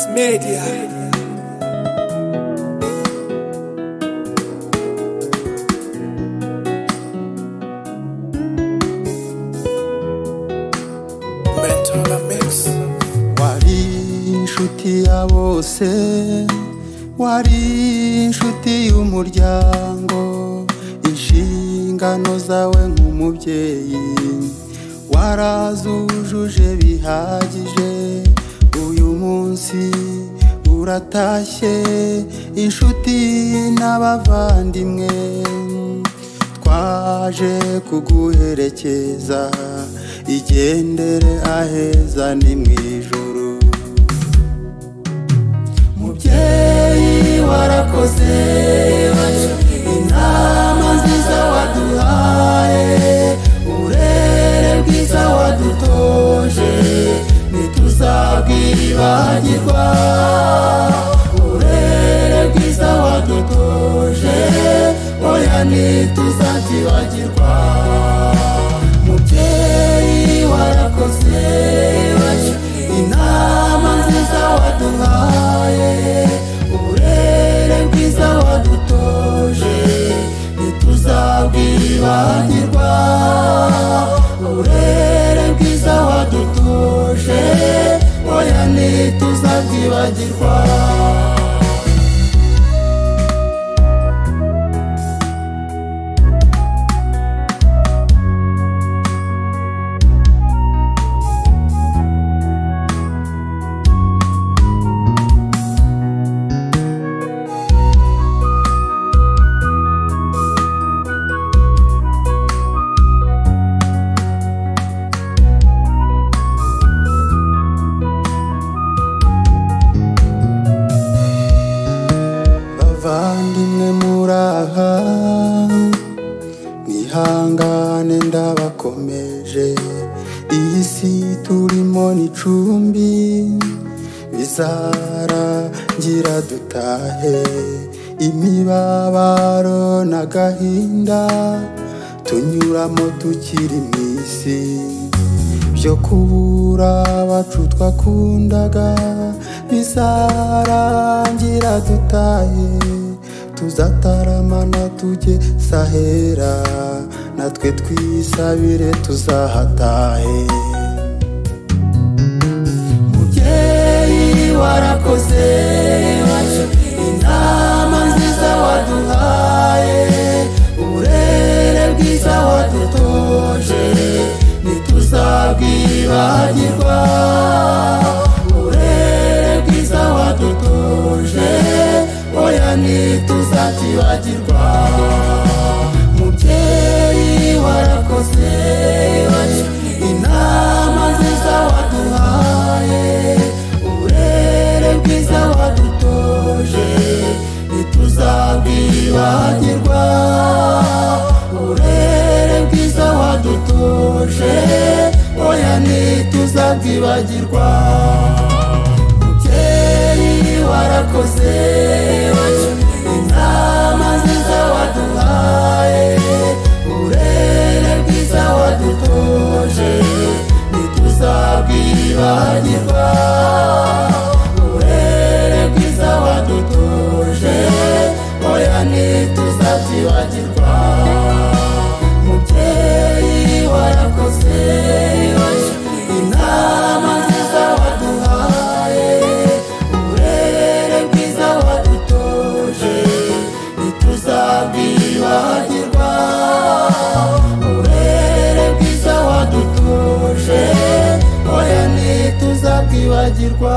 Max Media. Mentora Mix. Wari inshuti ya bose, wari inshuti y'umuryango, inshingano zawe nk'umubyeyi warazujuje bihagije. Uyu munsi uratashye, inshuti n'abavandimwe twaje kuguherekeza. Igendere aheza ni mwijuru. Mubyeyi warakoze, inama nziza waduhaye, uburere bwiza wadutoje, ntituzabwibagirwa. Uburere bwiza wadutoje, oya ntituzabyibagirwa. Mubyeyi warakoze, inama nziza waduhaye, uburere bwiza wadutoje, ntituzabwibagirwa. Uburere bwiza wadutoje, oya ntituzabyibagirwa. Bavandimwe muraha, mwihangane ndabakomeje. Iyi si turimo n'icumbi, bizarangira dutahe. Imibabaro n'agahinda tunyuramo tukiri mw'isi, byo kubura abacu twakundaga bizarangira dutahe. Tuzataramana tujye sahera, natwe twisabire tuzahatahe. Mubyeyi warakoze, inama nziza waduhaye, uburere bwiza wadutoje, ntituzabwibagirwa. Uburere bwiza wadutoje, oya ntituzabyibagirwa. Mubyeyi warakoze, inama nziza waduhaye, uburere bwiza wadutoje, ntituzabwibagirwa. Uburere bwiza wadutoje, oya ntituzabyibagirwa. Mubyeyi warakoze, inama nziza waduhaye, uburere bwiza wadutoje, ntituzabwibagirwa. Uburere bwiza wadutoje, oya ntituzabyibagirwa. Mubyeyi warakoze, inama nziza waduhaye, uburere bwiza wadutoje, ntituzabwibagirwa. Uburere bwiza wadutoje, oya ntituzabyibagirwa.